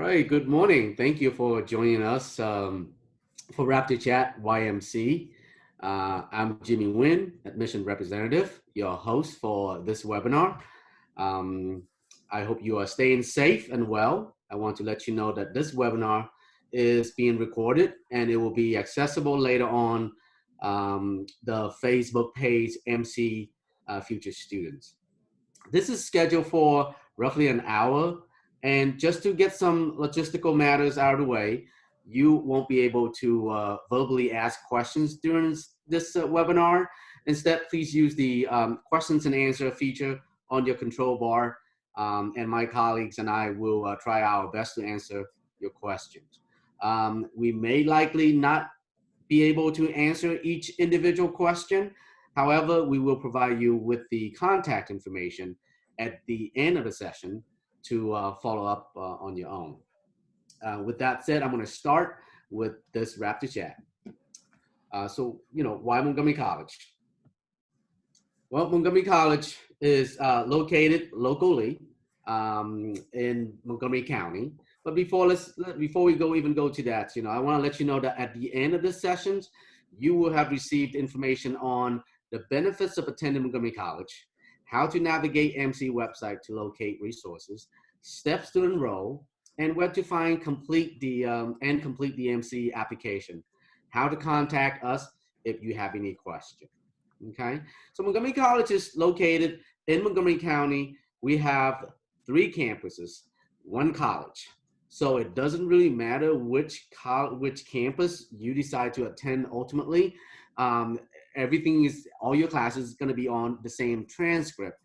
right, good morning. Thank you for joining us for Raptor Chat Why MC. I'm Jimmy Nguyen, admission representative, your host for this webinar. Um, I hope you are staying safe and well. I want to let you know that this webinar is being recorded and it will be accessible later on the Facebook page MC Future Students. This is scheduled for roughly an hour. And just to get some logistical matters out of the way, you won't be able to verbally ask questions during this webinar. Instead, please use the questions and answer feature on your control bar. And my colleagues and I will try our best to answer your questions. We may likely not be able to answer each individual question. However, we will provide you with the contact information at the end of the session to follow up on your own. With that said, I'm going to start with this Raptor Chat. Why Montgomery College? Well, Montgomery College is located locally in Montgomery County. But before we go to that, I want to let you know that at the end of the sessions, you will have received information on the benefits of attending Montgomery College, how to navigate MC website to locate resources, steps to enroll, and where to find complete the MC application, how to contact us if you have any questions. Okay, so Montgomery College is located in Montgomery County. We have 3 campuses, 1 college. So it doesn't really matter which campus you decide to attend ultimately. All your classes is going to be on the same transcript.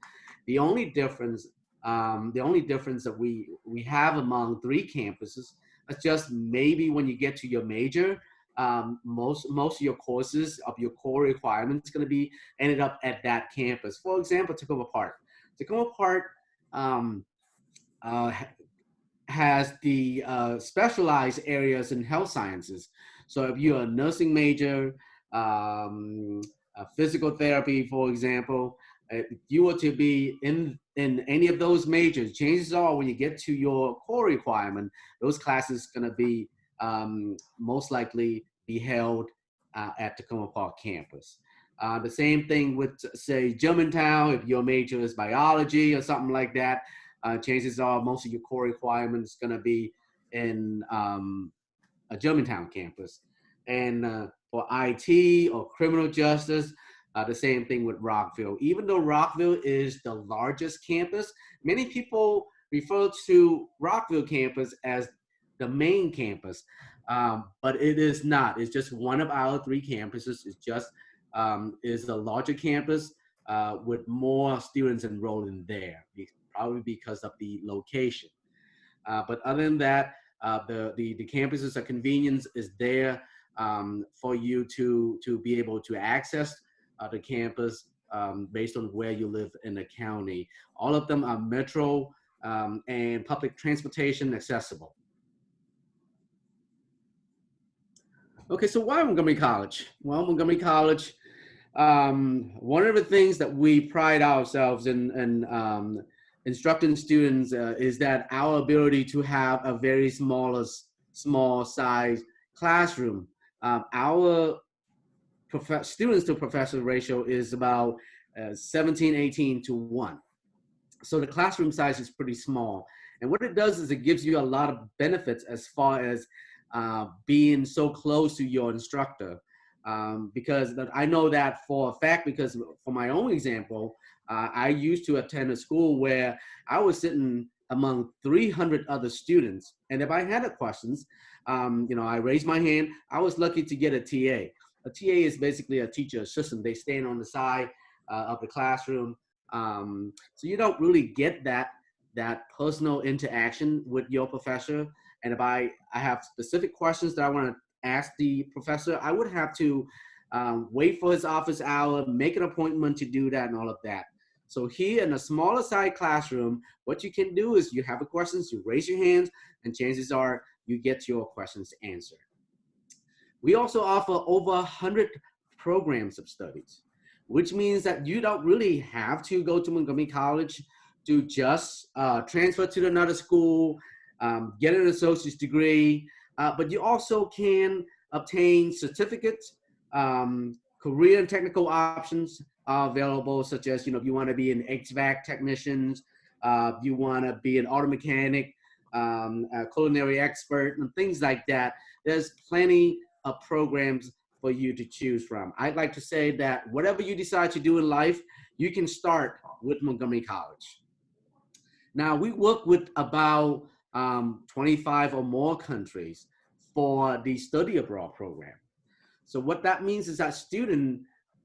The only difference that we have among 3 campuses is just maybe when you get to your major, most of your courses of your core requirements going to be ended up at that campus. For example, Tacoma Park. Tacoma Park has the specialized areas in health sciences. So if you're a nursing major, physical therapy, for example, if you were to be in any of those majors, chances are when you get to your core requirement, those classes going to be most likely be held at Tacoma Park campus. The same thing with, say, Germantown. If your major is biology or something like that, chances are most of your core requirements going to be in a Germantown campus. And for IT or criminal justice, the same thing with Rockville. Even though Rockville is the largest campus, many people refer to Rockville campus as the main campus, but it is not. It's just one of our 3 campuses. It's just is the larger campus with more students enrolling there, probably because of the location. But other than that, the campuses of convenience is there for you to be able to access the campus based on where you live in the county. All of them are metro and public transportation accessible. Okay, so why Montgomery College? Well, Montgomery College, one of the things that we pride ourselves in instructing students is that our ability to have a very small size classroom. Our students to professor ratio is about 17-18 to 1. So the classroom size is pretty small. And what it does is it gives you a lot of benefits as far as being so close to your instructor. Because I know that for a fact, because for my own example, I used to attend a school where I was sitting among 300 other students. And if I had questions, I raised my hand. I was lucky to get a TA. A TA is basically a teacher assistant. They stand on the side of the classroom. So you don't really get that personal interaction with your professor. And if I have specific questions that I want to ask the professor, I would have to wait for his office hour, make an appointment to do that and all of that. So here in a smaller side classroom, what you can do is you have a questions, you raise your hands, and chances are you get your questions answered. We also offer over 100 programs of studies, which means that you don't really have to go to Montgomery College to just transfer to another school get an associate's degree, but you also can obtain certificates. Career and technical options are available, such as, if you want to be an HVAC technicians, you want to be an auto mechanic, a culinary expert, and things like that. There's plenty of programs for you to choose from. I'd like to say that whatever you decide to do in life, you can start with Montgomery College. Now, we work with about 25 or more countries for the study abroad program. So what that means is that student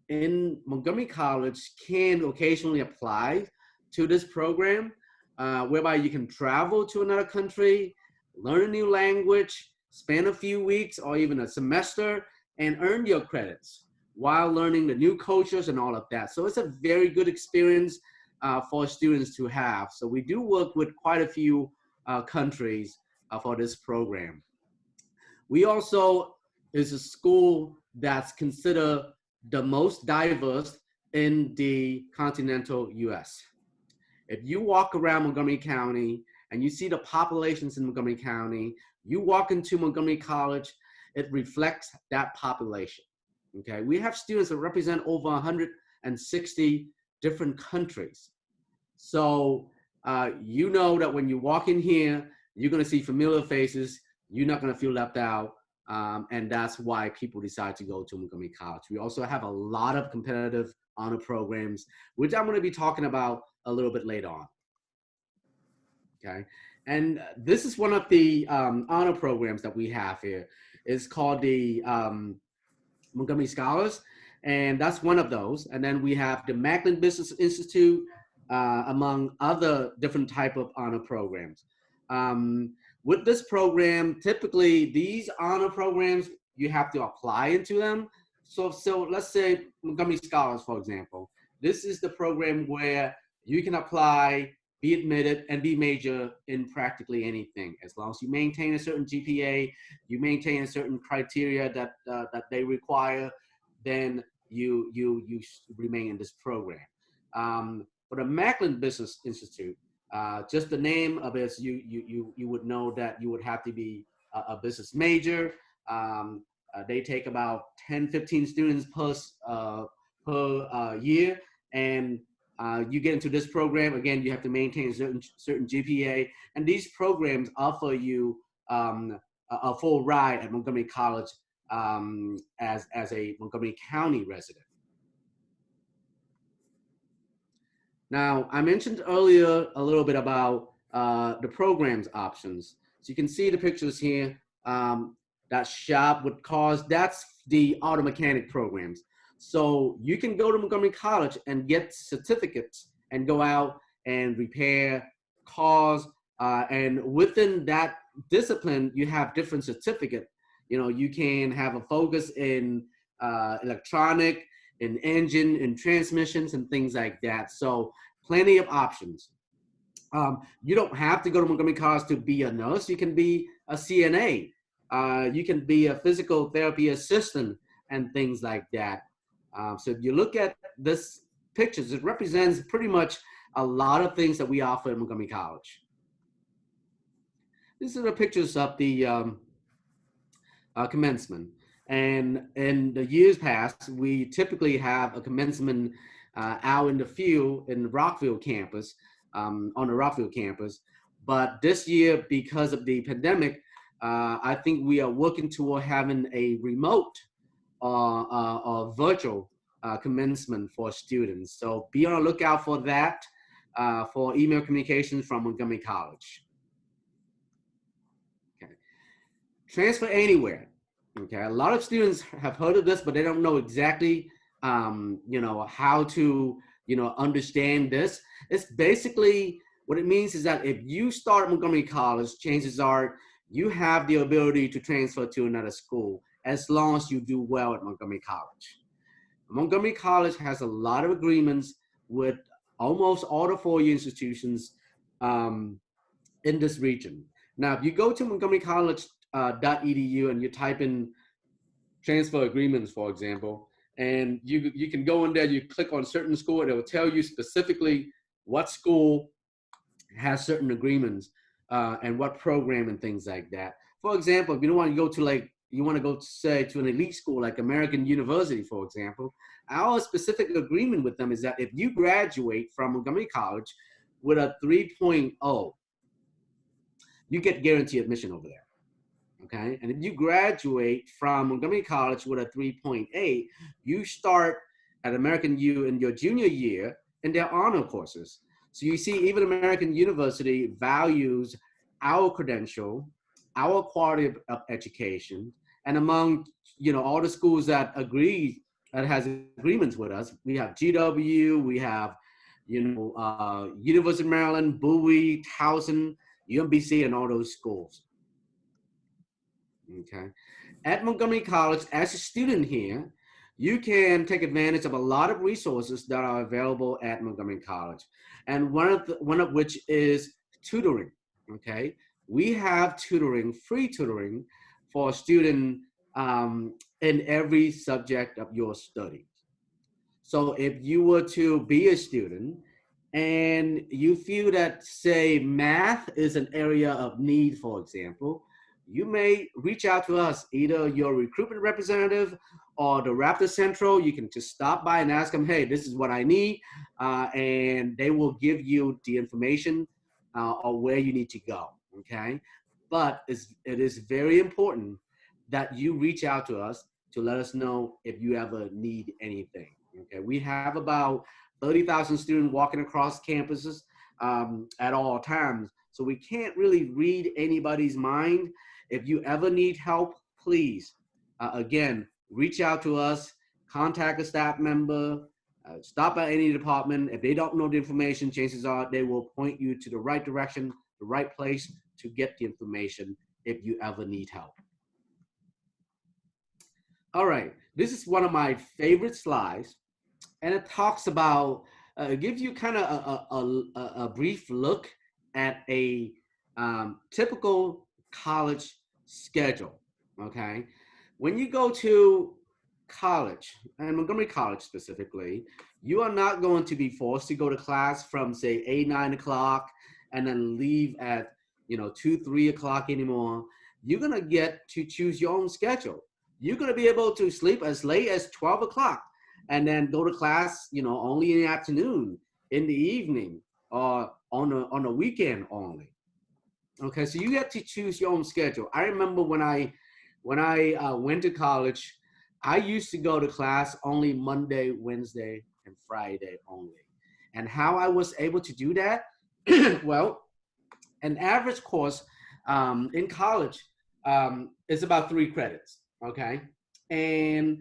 in Montgomery College can occasionally apply to this program, whereby you can travel to another country, learn a new language, spend a few weeks or even a semester, and earn your credits while learning the new cultures and all of that. So it's a very good experience for students to have. So we do work with quite a few countries for this program. We also is a school that's considered the most diverse in the continental US. If you walk around Montgomery County and you see the populations in Montgomery County, you walk into Montgomery College, it reflects that population. Okay, we have students that represent over 160 different countries. So you know that when you walk in here, you're gonna see familiar faces, you're not gonna feel left out, and that's why people decide to go to Montgomery College. We also have a lot of competitive honor programs, which I'm gonna be talking about a little bit later on. Okay, and this is one of the honor programs that we have here. It's called the Montgomery Scholars, and that's one of those. And then we have the Macklin Business Institute, among other different type of honor programs. With this program, typically these honor programs, you have to apply into them. So let's say Montgomery Scholars, for example. This is the program where you can apply, be admitted, and be major in practically anything. As long as you maintain a certain GPA, you maintain a certain criteria that they require, then you remain in this program. For the Macklin Business Institute, just the name of it, you would know that you would have to be a business major. They take about 10, 15 students per year, and you get into this program. Again, you have to maintain a certain GPA, and these programs offer you a full ride at Montgomery College as a Montgomery County resident. Now, I mentioned earlier a little bit about the programs options. So you can see the pictures here. That shop with cars, that's the auto mechanic programs. So you can go to Montgomery College and get certificates and go out and repair cars. And within that discipline, you have different certificates. You can have a focus in electronic, in engine, in transmissions, and things like that. So plenty of options. You don't have to go to Montgomery College to be a nurse. You can be a CNA. You can be a physical therapy assistant and things like that. So if you look at this pictures, it represents pretty much a lot of things that we offer at Montgomery College. These are the pictures of the commencement. And in the years past, we typically have a commencement out in the field in the Rockville campus, on the Rockville campus. But this year, because of the pandemic, I think we are working toward having a remote or virtual commencement for students. So be on the lookout for that, for email communications from Montgomery College. Okay. Transfer anywhere. Okay, a lot of students have heard of this, but they don't know exactly, how to, understand this. It's basically, what it means is that if you start at Montgomery College, chances are you have the ability to transfer to another school as long as you do well at Montgomery College. Montgomery College has a lot of agreements with almost all the four-year institutions in this region. Now, if you go to montgomerycollege.edu and you type in transfer agreements, for example, and you can go in there, you click on certain school, and it will tell you specifically what school has certain agreements and what program and things like that. For example, if you don't want to go to like, you want to go say to an elite school like American University, for example, our specific agreement with them is that if you graduate from Montgomery College with a 3.0, you get guaranteed admission over there. Okay, and if you graduate from Montgomery College with a 3.8, you start at American U in your junior year in their honor courses. So you see, even American University values our credential, our quality of education, and among all the schools that agree, that has agreements with us, we have GW, we have University of Maryland, Bowie, Towson, UMBC, and all those schools. Okay, at Montgomery College, as a student here, you can take advantage of a lot of resources that are available at Montgomery College, and one of which is tutoring. Okay, we have tutoring, free tutoring, for a student in every subject of your study. So if you were to be a student and you feel that, say, math is an area of need, for example, you may reach out to us, either your recruitment representative or the Raptor Central. You can just stop by and ask them, hey, this is what I need, and they will give you the information or where you need to go, okay? But it is very important that you reach out to us to let us know if you ever need anything, okay? We have about 30,000 students walking across campuses at all times, so we can't really read anybody's mind. If you ever need help, please, again, reach out to us, contact a staff member, stop by any department. If they don't know the information, chances are they will point you to the right direction, the right place to get the information if you ever need help. All right, this is one of my favorite slides, and it talks about, gives you kind of a brief look at a typical college schedule, okay? When you go to college, and Montgomery College specifically, you are not going to be forced to go to class from, say, 8, 9 o'clock and then leave at 2, 3 o'clock anymore. You're gonna get to choose your own schedule. You're gonna be able to sleep as late as 12 o'clock and then go to class, only in the afternoon, in the evening, or on a weekend only. Okay, so you get to choose your own schedule. I remember when I went to college, I used to go to class only Monday, Wednesday, and Friday only. And how I was able to do that? Well, an average course in college is about 3 credits, okay? And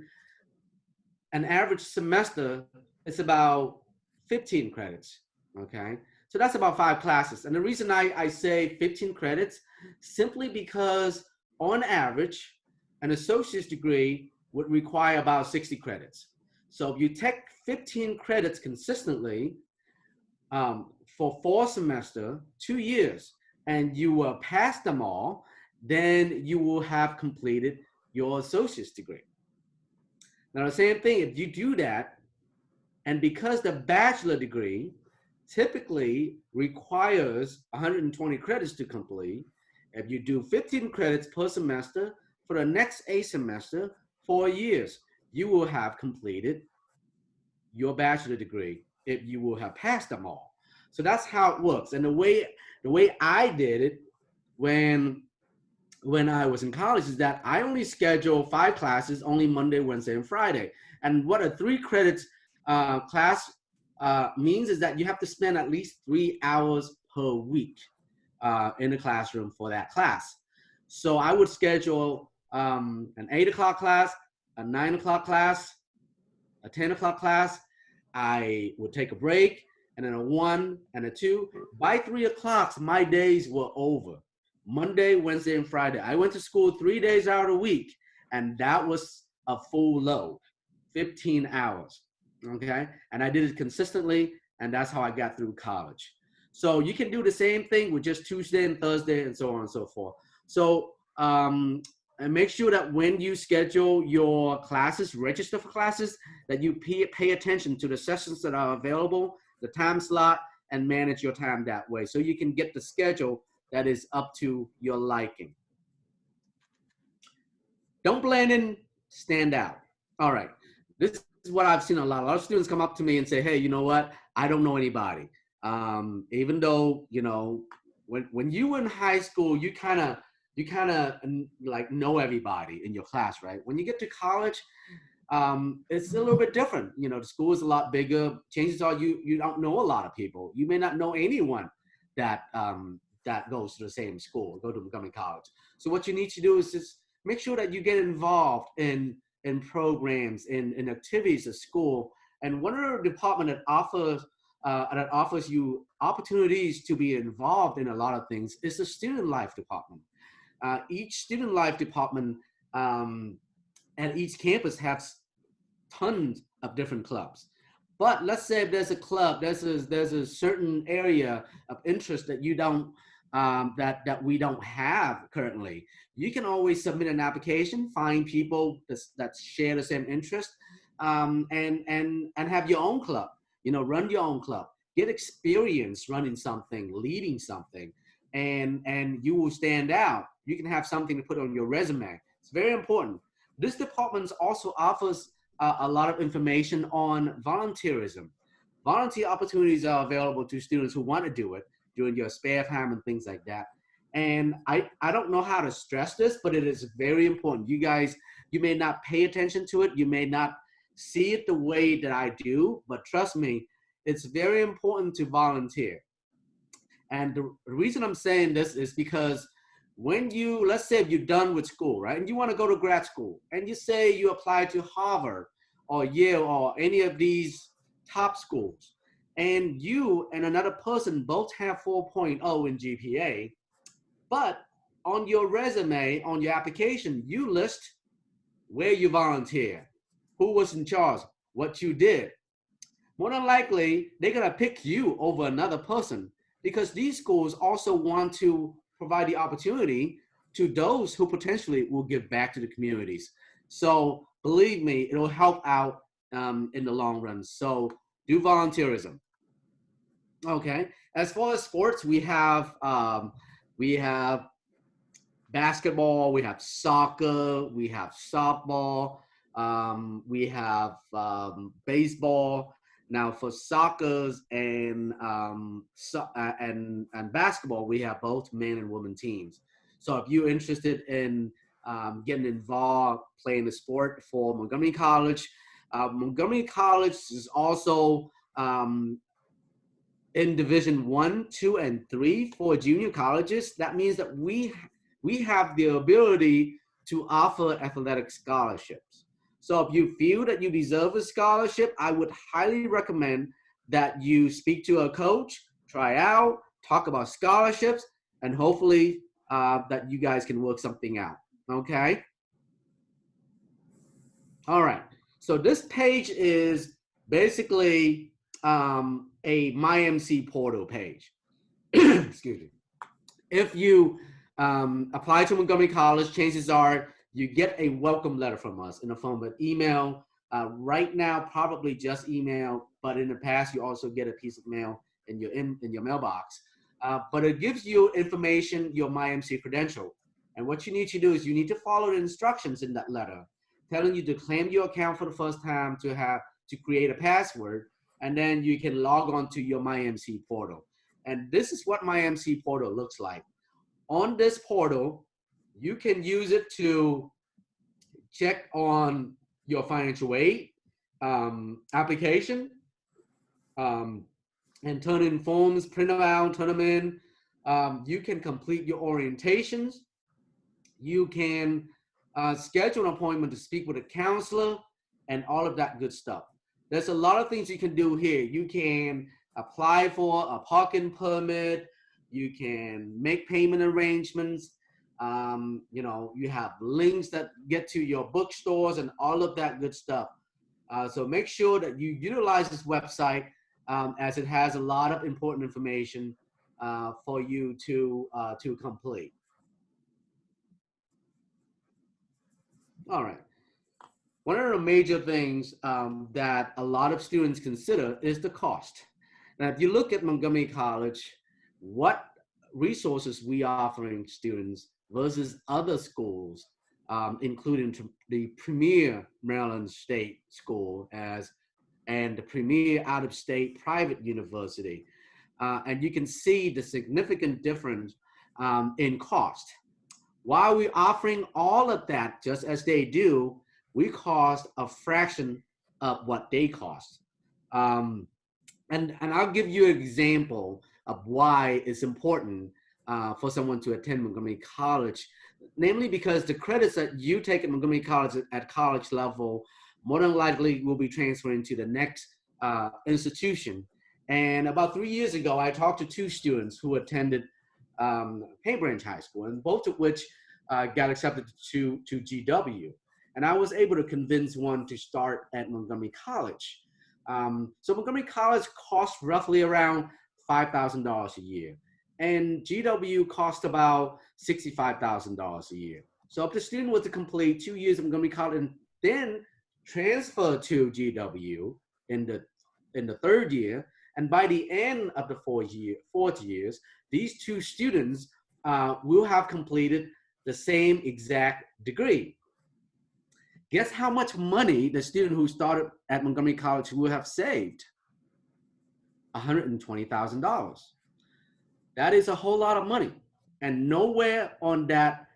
an average semester is about 15 credits, okay? So that's about 5 classes. And the reason I say 15 credits, simply because on average, an associate's degree would require about 60 credits. So if you take 15 credits consistently for 4 semesters, 2 years, and you will pass them all, then you will have completed your associate's degree. Now the same thing, if you do that, and because the bachelor degree typically requires 120 credits to complete, if you do 15 credits per semester for the next 8 semester, 4 years, you will have completed your bachelor degree if you will have passed them all. So that's how it works. And the way I did it when I was in college is that I only schedule 5 classes, only Monday, Wednesday, and Friday. And what a 3 credits class means is that you have to spend at least 3 hours per week in the classroom for that class. So I would schedule an 8 o'clock class, a 9 o'clock class, a 10 o'clock class. I would take a break, and then a 1 and a 2. By 3 o'clock, my days were over. Monday, Wednesday, and Friday. I went to school 3 days out of the week, and that was a full load, 15 hours, okay? And I did it consistently, and that's how I got through college. So you can do the same thing with just Tuesday and Thursday and so on and so forth. So and make sure that when you schedule your classes, register for classes, that you pay attention to the sessions that are available, the time slot, and manage your time that way. So you can get the schedule that is up to your liking. Don't blend in, stand out. All right. This is what I've seen a lot. A lot of students come up to me and say, hey, you know what? I don't know anybody. Even though, you know, when you were in high school, you kind of like know everybody in your class, right? When you get to college, it's a little bit different. You know, the school is a lot bigger. Chances are you don't know a lot of people. You may not know anyone that that goes to the same school, go to Montgomery College. So what you need to do is just make sure that you get involved in programs, in activities at school. And one of the department that offers you opportunities to be involved in a lot of things is the student life department. Each student life department at each campus has tons of different clubs. But let's say if there's a club, there's a certain area of interest that you don't that we don't have currently. You can always submit an application, find people that share the same interest, and have your own club. You know, run your own club, get experience running something, leading something, and you will stand out. You can have something to put on your resume. It's very important. This department also offers a lot of information on volunteerism. Volunteer opportunities are available to students who want to do it during your spare time and things like that. And I don't know how to stress this, but it is very important. You guys, you may not pay attention to it. You may not see it the way that I do, but trust me, it's very important to volunteer. And the reason I'm saying this is because when you, let's say if you're done with school, right, and you want to go to grad school, and you say you apply to Harvard or Yale or any of these top schools, and you and another person both have 4.0 in GPA, but on your resume, on your application, you list where you volunteer, who was in charge, what you did. More than likely, they're gonna pick you over another person because these schools also want to provide the opportunity to those who potentially will give back to the communities. So believe me, it'll help out in the long run. So do volunteerism. Okay. As far as sports, we have basketball, we have soccer, we have softball, we have baseball. Now for soccer and basketball, we have both men and women teams. So if you're interested in getting involved playing the sport for Montgomery College is also in Division 1, 2, and 3 for junior colleges. That means that we have the ability to offer athletic scholarships. So if you feel that you deserve a scholarship, I would highly recommend that you speak to a coach, try out, talk about scholarships, and hopefully that you guys can work something out, okay? All right, so this page is basically a My MC portal page. Excuse me. If you apply to Montgomery College, chances are you get a welcome letter from us in the form of email. Right now, probably just email, but in the past, you also get a piece of mail in your mailbox. But it gives you information, your My MC credential. And what you need to do is you need to follow the instructions in that letter, telling you to claim your account for the first time, to create a password, and then you can log on to your My MC portal. And this is what My MC portal looks like. On this portal, you can use it to check on your financial aid application and turn in forms, print them out, turn them in. You can complete your orientations. You can schedule an appointment to speak with a counselor and all of that good stuff. There's a lot of things you can do here. You can apply for a parking permit. You can make payment arrangements. You know, you have links that get to your bookstores and all of that good stuff. So make sure that you utilize this website as it has a lot of important information for you to complete. All right. One of the major things that a lot of students consider is the cost. Now, if you look at Montgomery College, what resources we offering students versus other schools, including the premier Maryland State School and the premier out-of-state private university. And you can see the significant difference in cost. While we're offering all of that just as they do, we cost a fraction of what they cost. Um, and I'll give you an example of why it's important for someone to attend Montgomery College, namely because the credits that you take at Montgomery College at college level more than likely will be transferring to the next institution. And about 3 years ago, I talked to two students who attended Paint Branch High School, and both of which got accepted to GW. And I was able to convince one to start at Montgomery College. So Montgomery College costs roughly around $5,000 a year, and GW costs about $65,000 a year. So if the student was to complete 2 years of Montgomery College and then transfer to GW in the third year, and by the end of the fourth years, these two students will have completed the same exact degree. Guess how much money the student who started at Montgomery College will have saved? $120,000. That is a whole lot of money. And nowhere on that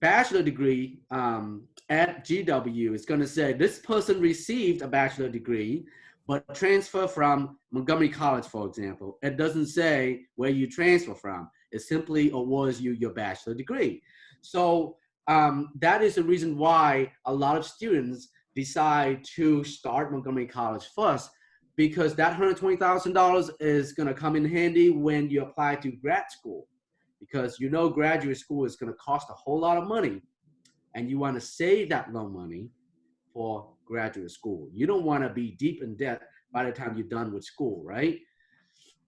bachelor degree at GW is going to say this person received a bachelor degree, but transfer from Montgomery College, for example. It doesn't say where you transfer from. It simply awards you your bachelor degree. So that is the reason why a lot of students decide to start Montgomery College first, because that $120,000 is going to come in handy when you apply to grad school, because you know graduate school is going to cost a whole lot of money, and you want to save that loan money for graduate school. You don't want to be deep in debt by the time you're done with school, right?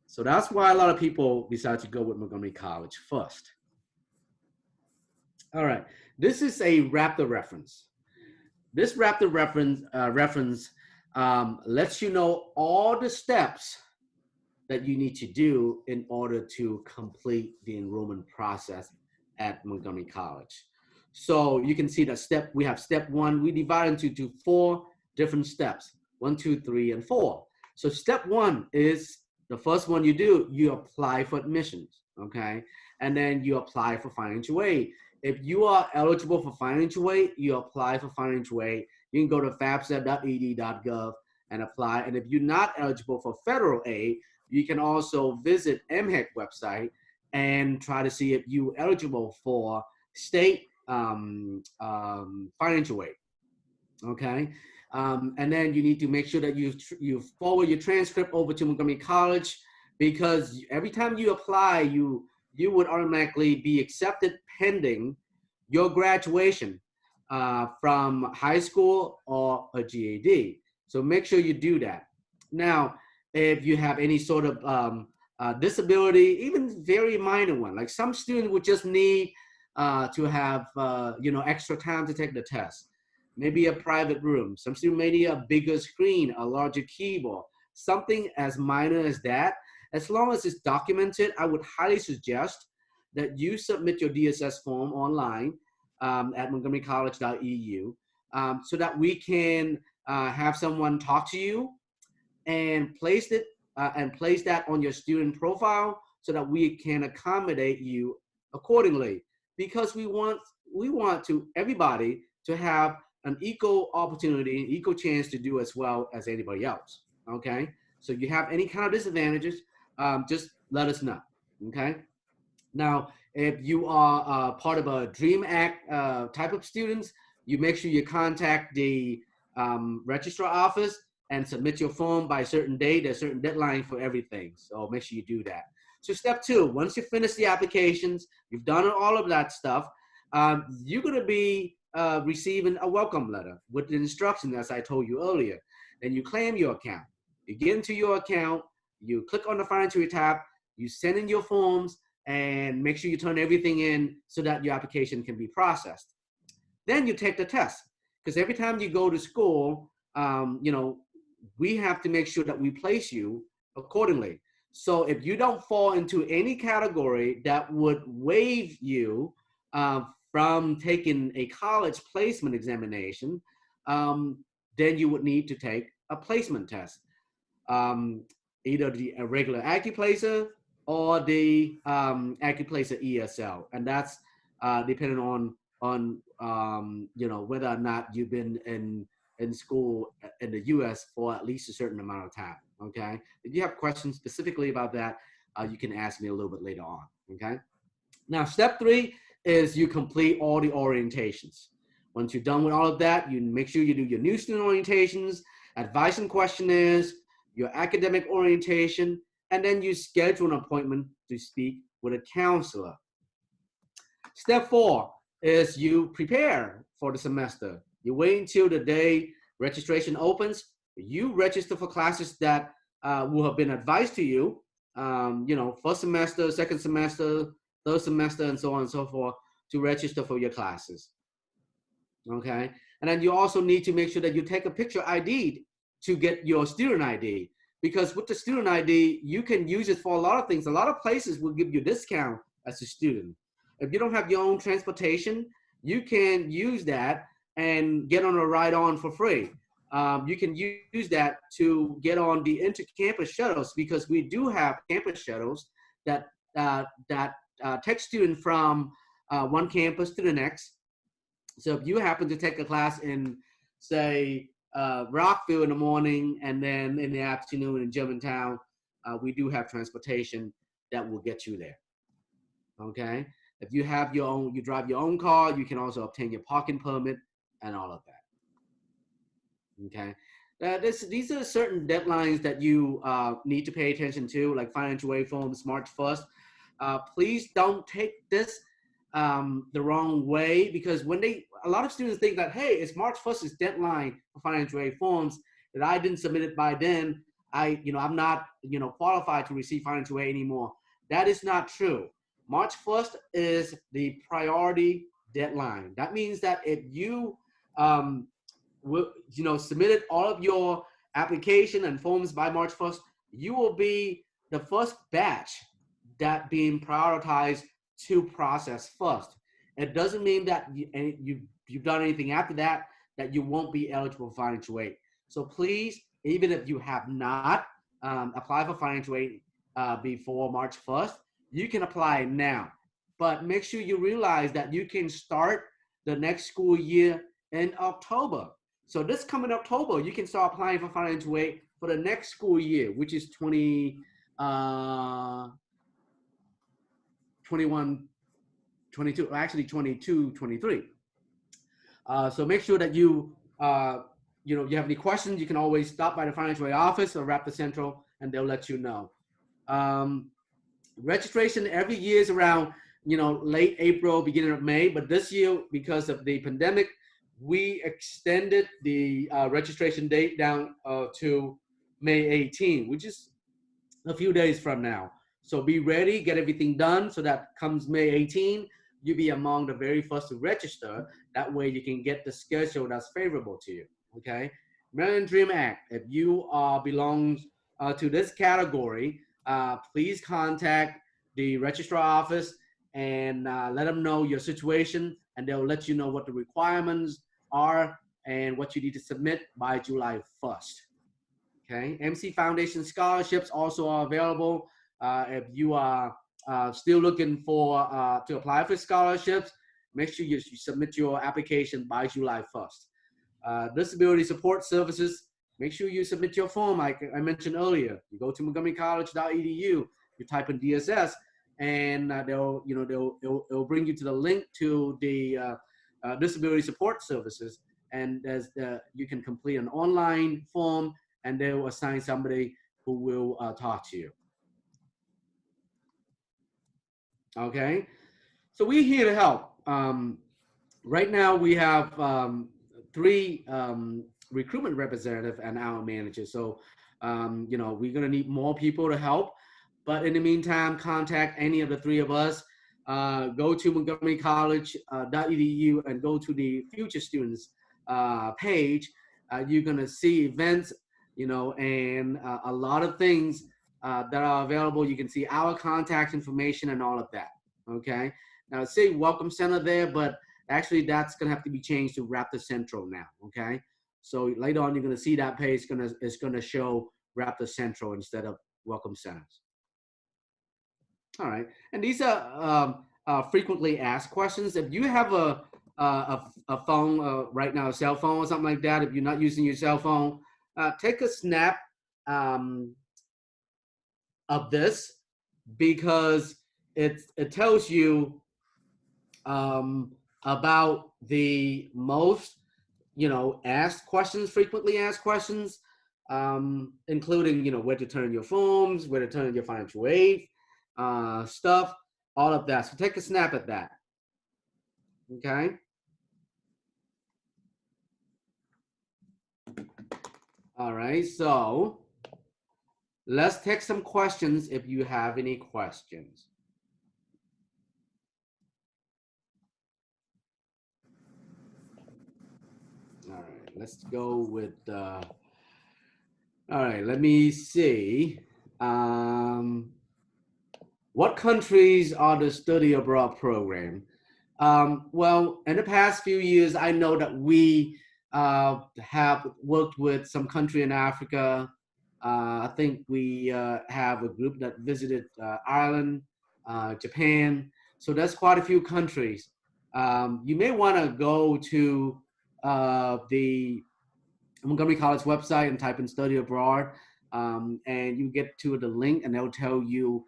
So that's why a lot of people decide to go with Montgomery College first. All right, this is a Raptor reference. This Raptor reference lets you know all the steps that you need to do in order to complete the enrollment process at Montgomery College. So you can see that we have step one. We divide into 4 different steps: 1, 2, 3, and 4. So step one is the first one you do. You apply for admissions, okay? And then you apply for financial aid. If you are eligible for financial aid, you apply for financial aid. You can go to fafsa.ed.gov and apply. And if you're not eligible for federal aid, you can also visit MHEC website and try to see if you're eligible for state financial aid, okay? And then you need to make sure that you forward your transcript over to Montgomery College, because every time you apply, you would automatically be accepted pending your graduation from high school or a GAD. So make sure you do that. Now, if you have any sort of disability, even very minor one, like some students would just need to have extra time to take the test, maybe a private room. Some students may need a bigger screen, a larger keyboard, something as minor as that. As long as it's documented, I would highly suggest that you submit your DSS form online at montgomerycollege.edu so that we can have someone talk to you and place that on your student profile so that we can accommodate you accordingly. Because we want everybody to have an equal opportunity, an equal chance to do as well as anybody else, okay? So if you have any kind of disadvantages, just let us know, okay? Now, if you are part of a DREAM Act type of students, you make sure you contact the registrar office and submit your form by a certain date. There's a certain deadline for everything, so make sure you do that. So step 2, once you finish the applications, you've done all of that stuff, you're gonna be receiving a welcome letter with the instructions as I told you earlier. Then you claim your account. You get into your account, you click on the financial tab, you send in your forms, and make sure you turn everything in so that your application can be processed. Then you take the test, because every time you go to school, we have to make sure that we place you accordingly. So if you don't fall into any category that would waive you from taking a college placement examination, then you would need to take a placement test, um, either the regular AccuPlacer or the AccuPlacer ESL, and that's depending on whether or not you've been in school in the U.S. for at least a certain amount of time. Okay, if you have questions specifically about that, you can ask me a little bit later on. Okay. Now, step 3 is you complete all the orientations. Once you're done with all of that, you make sure you do your new student orientations, advice and questionnaires, your academic orientation, and then you schedule an appointment to speak with a counselor. Step 4 is you prepare for the semester. You wait until the day registration opens. You register for classes that will have been advised to you, first semester, second semester, third semester, and so on and so forth, to register for your classes. Okay, and then you also need to make sure that you take a picture ID to get your student ID, because with the student ID, you can use it for a lot of things. A lot of places will give you a discount as a student. If you don't have your own transportation, you can use that and get on a ride-on for free. You can use that to get on the inter-campus shuttles, because we do have campus shuttles that take students from one campus to the next. So if you happen to take a class in, say, Rockville in the morning and then in the afternoon in Germantown, we do have transportation that will get you there. Okay. If you have your own, you drive your own car, you can also obtain your parking permit and all of that. Okay. These are certain deadlines that you need to pay attention to, like financial aid forms, March 1st. Please don't take this the wrong way, because when a lot of students think that, hey, it's March 1st is deadline for financial aid forms, that I didn't submit it by then, I'm not, qualified to receive financial aid anymore. That is not true. March 1st is the priority deadline. That means that if you, submitted all of your application and forms by March 1st, you will be the first batch that being prioritized to process first. It doesn't mean that you've done anything after that you won't be eligible for financial aid. So please, even if you have not applied for financial aid before March 1st, you can apply now. But make sure you realize that you can start the next school year in October. So this coming October, you can start applying for financial aid for the next school year, which is 21, 22, actually 22, 23. So make sure that you have any questions, you can always stop by the financial aid office or Raptor Central, and they'll let you know. Registration every year is around, late April, beginning of May, but this year, because of the pandemic, we extended the registration date down to May 18, which is a few days from now. So be ready, get everything done, so that comes May 18, you'll be among the very first to register. That way you can get the schedule that's favorable to you, okay? Maryland Dream Act, if you belong to this category, please contact the registrar office and let them know your situation, and they'll let you know what the requirements are and what you need to submit by July 1st. Okay, MC Foundation scholarships also are available. If you are still looking for to apply for scholarships, make sure you submit your application by July 1st. Disability support services, make sure you submit your form. Like I mentioned earlier, you go to montgomerycollege.edu, you type in DSS, and it'll bring you to the link to the disability support services, and you can complete an online form, and they will assign somebody who will talk to you. Okay, so we're here to help. Right now we have 3 recruitment representatives and our managers. So, we're gonna need more people to help. But in the meantime, contact any of the 3 of us. Go to montgomerycollege.edu and go to the future students page. You're gonna see events, and a lot of things that are available. You can see our contact information and all of that. Okay. Now it say Welcome Center there, but actually that's gonna have to be changed to Raptor Central now. Okay. So later on, you're gonna see that page is gonna show Raptor Central instead of Welcome Centers. All right. And these are frequently asked questions. If you have a phone right now, a cell phone or something like that, if you're not using your cell phone, take a snap of this, because it tells you about the most asked questions, frequently asked questions, including where to turn your forms, where to turn your financial aid stuff, all of that. So take a snap at that. Okay. All right. So let's take some questions if you have any questions. All right. Let's go with. All right. Let me see. What countries are the study abroad program? Well, in the past few years, I know that we have worked with some country in Africa. I think we have a group that visited Ireland, Japan. So that's quite a few countries. You may want to go to the Montgomery College website and type in study abroad, and you get to the link, and they'll tell you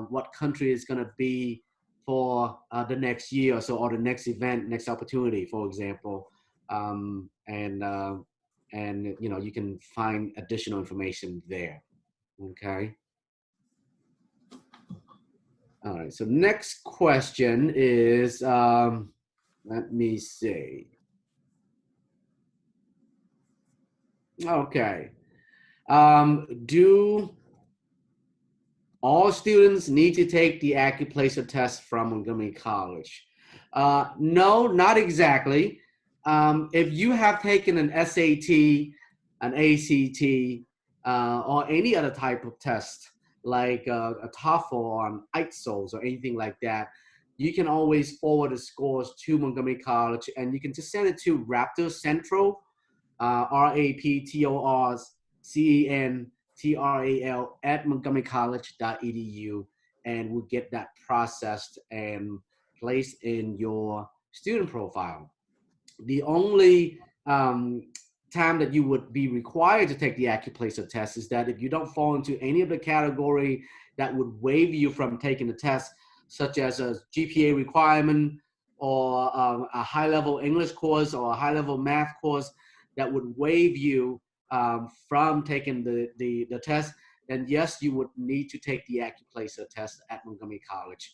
what country is going to be for the next year or so, or the next event, next opportunity, for example. And you can find additional information there. Okay. All right. So next question is, let me see. Okay. Do all students need to take the Accuplacer test from Montgomery College? No, not exactly. If you have taken an SAT, an ACT, or any other type of test, like a TOEFL or an IELTS or anything like that, you can always forward the scores to Montgomery College, and you can just send it to Raptor Central, RAPTORCENTRAL at montgomerycollege.edu, and we'll get that processed and placed in your student profile. The only time that you would be required to take the Accuplacer test is that if you don't fall into any of the category that would waive you from taking the test, such as a GPA requirement or a high-level English course or a high-level math course that would waive you from taking the test, then yes, you would need to take the Accuplacer test at Montgomery College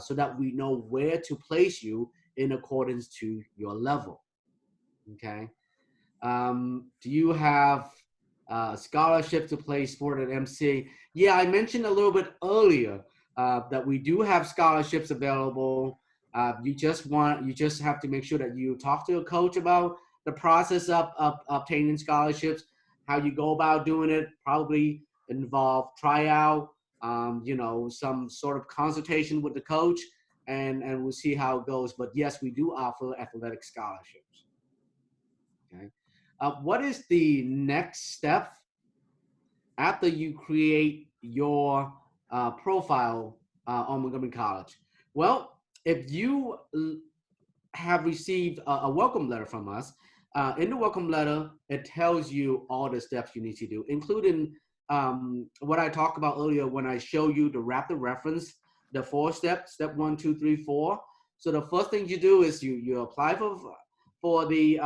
so that we know where to place you in accordance to your level. Okay. Do you have scholarship to play sport at MC? Yeah, I mentioned a little bit earlier that we do have scholarships available. You just have to make sure that you talk to a coach about the process of obtaining scholarships, how you go about doing it. Probably involve tryout, some sort of consultation with the coach, and we'll see how it goes. But yes, we do offer athletic scholarships. Okay. What is the next step after you create your profile on Montgomery College? Well, if you have received a welcome letter from us, in the welcome letter, it tells you all the steps you need to do, including what I talked about earlier when I show you the Raptor reference, the 4 steps, step 1, 2, 3, 4. So the first thing you do is you apply for the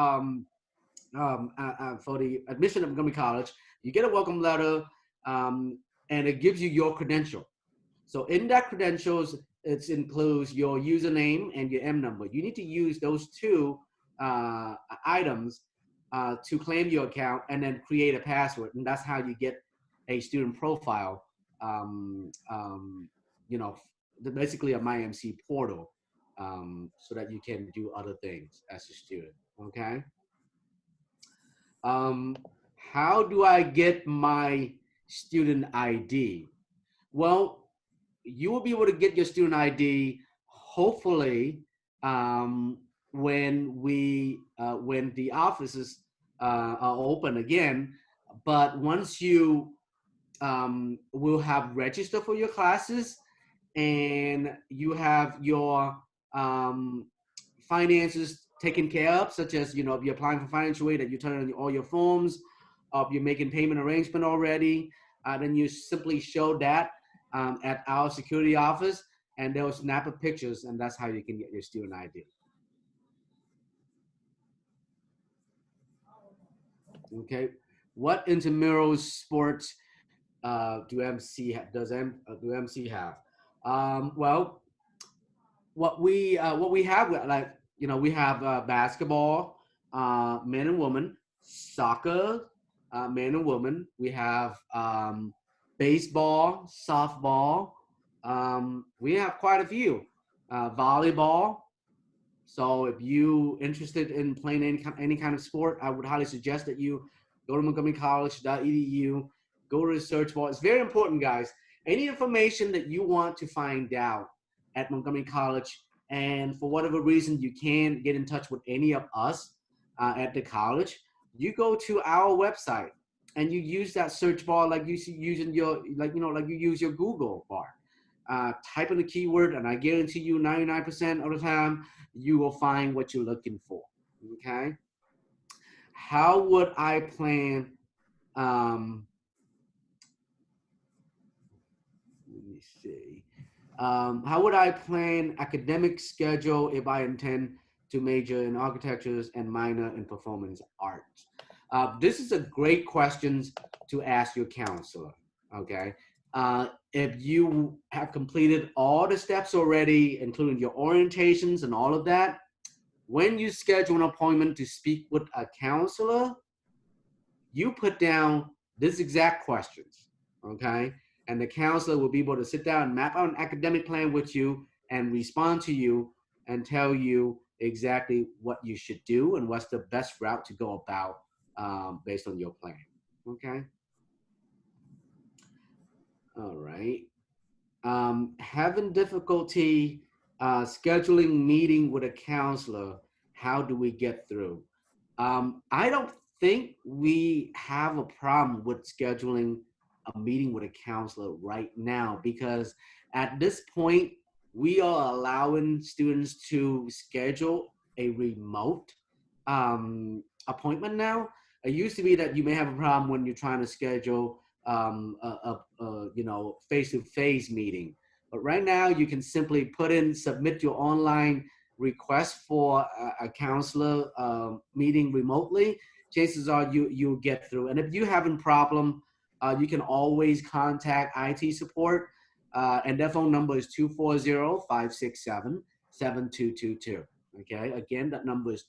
admission of Montgomery College. You get a welcome letter, and it gives you your credential. So in that credentials, it includes your username and your M number. You need to use those 2 items to claim your account and then create a password. And that's how you get a student profile, basically a MyMC portal, so that you can do other things as a student, okay? How do I get my student ID? Well, you will be able to get your student ID hopefully when the offices are open again. But once you will have registered for your classes and you have your um, finances taken care of, such as, you know, if you're applying for financial aid, that you turn in all your forms, if you're making payment arrangement already, then you simply show that at our security office, and they'll snap a pictures, and that's how you can get your student ID. Okay, what intramural sports do MC have? Well, what we have, like, you know, we have basketball, men and women, soccer, men and women. We have baseball, softball. We have quite a few. Volleyball. So if you interested in playing any kind of sport, I would highly suggest that you go to montgomerycollege.edu, go to the search bar. It's very important, guys. Any information that you want to find out at Montgomery College, and for whatever reason you can't get in touch with any of us at the college, you go to our website and you use that search bar like you using your, like, you know, like you use your Google bar. Type in the keyword, and I guarantee you 99% of the time you will find what you're looking for. Okay, how would I plan let me see, how would I plan academic schedule if I intend to major in architectures and minor in performance arts? This is a great question to ask your counselor. Okay, if you have completed all the steps already, including your orientations and all of that, when you schedule an appointment to speak with a counselor, you put down this exact questions, okay? And the counselor will be able to sit down and map out an academic plan with you and respond to you and tell you exactly what you should do and what's the best route to go about based on your plan, okay? All right. Having difficulty scheduling meeting with a counselor, how do we get through? I don't think we have a problem with scheduling a meeting with a counselor right now, because at this point, we are allowing students to schedule a remote appointment now. It used to be that you may have a problem when you're trying to schedule you know, face-to-face meeting. But right now, you can simply submit your online request for a counselor meeting remotely. Chances are you'll get through. And if you're having problem, you can always contact IT support, and their phone number is 240-567-7222. Okay, again, that number is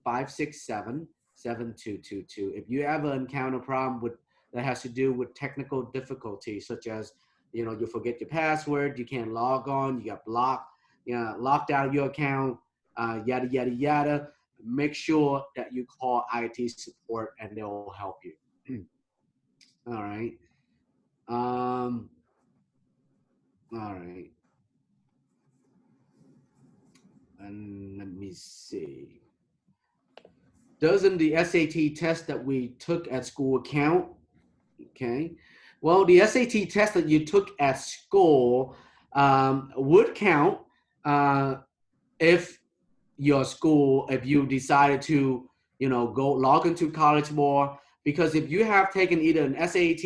240-567-7222. If you ever encounter a problem that has to do with technical difficulties, such as, you know, you forget your password, you can't log on, you got blocked, you know, locked out of your account, yada, yada, yada, make sure that you call IT support and they'll help you. All right. All right. And let me see. Doesn't the SAT test that we took at school count? Okay. Well, the SAT test that you took at school would count if your school, if you decided to, you know, go log into College Board, because if you have taken either an SAT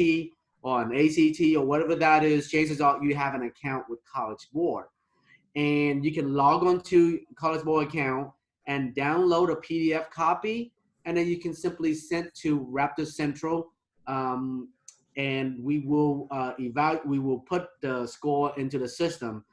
or an ACT or whatever that is, chances are you have an account with College Board. And you can log on to College Board account and download a PDF copy, and then you can simply send to Raptor Central, and we will we will put the score into the system.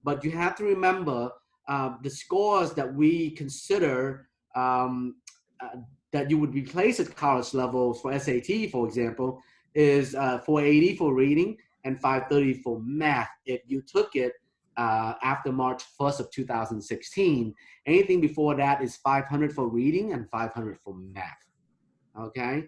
But you have to remember the scores that we consider that you would be placed at college levels for SAT, for example, is 480 for reading and 530 for math if you took it after March 1st of 2016. Anything before that is 500 for reading and 500 for math. Okay,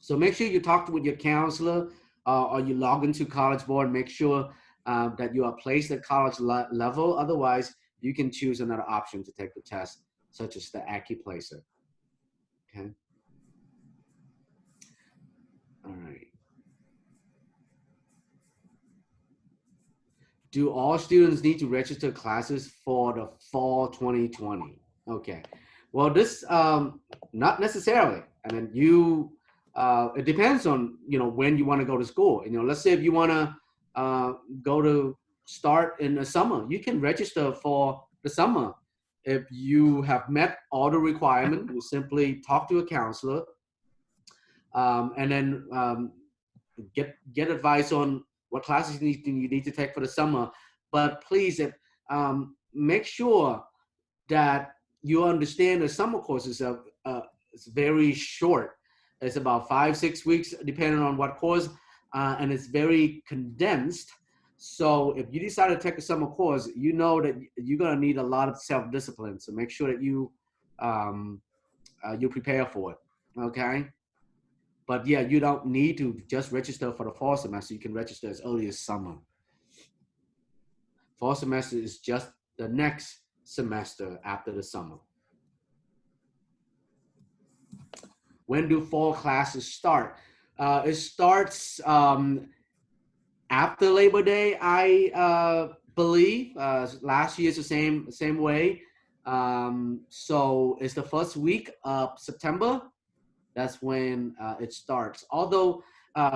So make sure you talk with your counselor or you log into College Board. Make sure that you are placed at college level. Otherwise, you can choose another option to take the test, such as the AccuPlacer. Okay. All right. Do all students need to register classes for the fall 2020? Okay. Well, this not necessarily. I mean, it depends on when you want to go to school. Let's say if you want to go to start in the summer, you can register for the summer. If you have met all the requirements, you simply talk to a counselor, and then get advice on what classes you need to take for the summer. But please, make sure that you understand the summer courses are it's very short. It's about 5-6 weeks, depending on what course, and it's very condensed. So if you decide to take a summer course, you know that you're gonna need a lot of self-discipline. So make sure that you prepare for it. Okay. But yeah, you don't need to just register for the fall semester. You can register as early as summer. Fall semester is just the next semester after the summer. When do fall classes start? It starts after Labor Day, I believe. Last year is the same way. So it's the first week of September. That's when it starts. Although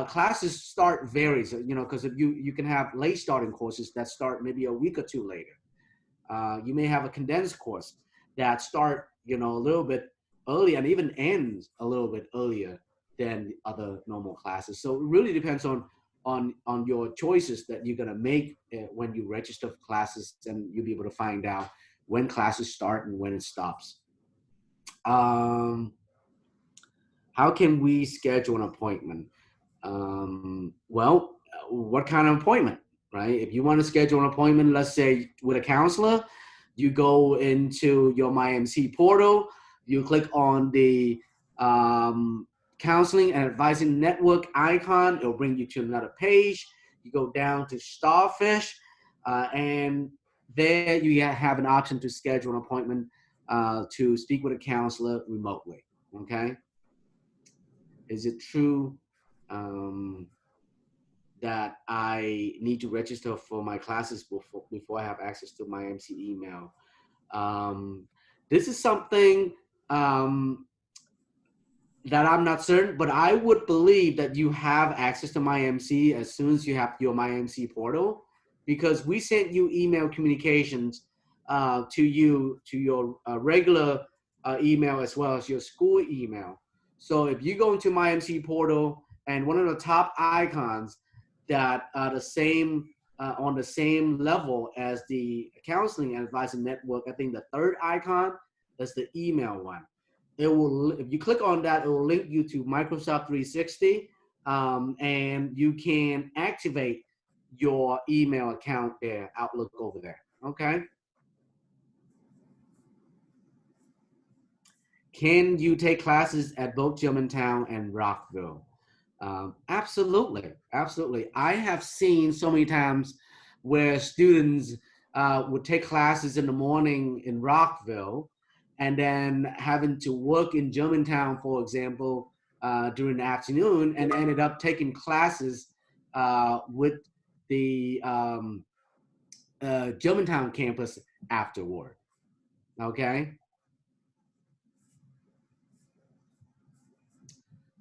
classes start varies, because if you can have late starting courses that start maybe a week or two later. You may have a condensed course that start, a little bit early and even ends a little bit earlier than other normal classes. So it really depends on your choices that you're gonna make when you register for classes, and you'll be able to find out when classes start and when it stops. How can we schedule an appointment? Well, what kind of appointment, right? If you want to schedule an appointment, let's say with a counselor, you go into your MyMC portal, you click on the counseling and advising network icon. It'll bring you to another page. You go down to Starfish, and there you have an option to schedule an appointment to speak with a counselor remotely. Okay. Is it true that I need to register for my classes before I have access to my MC email? This is something that I'm not certain, but I would believe that you have access to my MC as soon as you have your my MC portal, because we sent you email communications to your regular email as well as your school email. So if you go into my MC portal, and one of the top icons that are the same on the same level as the counseling and advising network, I think the third icon is the email one. It will, if you click on that, it will link you to Microsoft 360, and you can activate your email account there, Outlook over there. Okay. Can you take classes at both Germantown and Rockville? Absolutely, absolutely. I have seen so many times where students would take classes in the morning in Rockville, and then having to work in Germantown, for example, during the afternoon, and ended up taking classes with the Germantown campus afterward. Okay.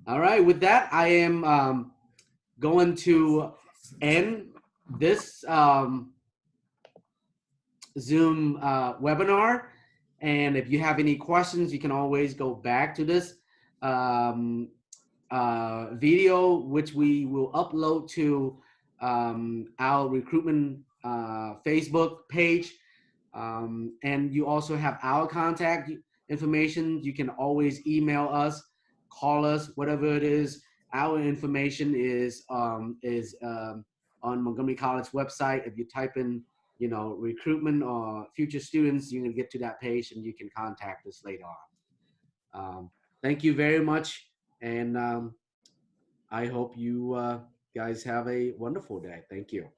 All right. With that, I am going to end this Zoom webinar. And if you have any questions, you can always go back to this video, which we will upload to our recruitment Facebook page. And you also have our contact information. You can always email us, call us, whatever it is. Our information is on Montgomery College website. If you type in, recruitment or future students, you can get to that page and you can contact us later on. Thank you very much, and I hope you guys have a wonderful day. Thank you.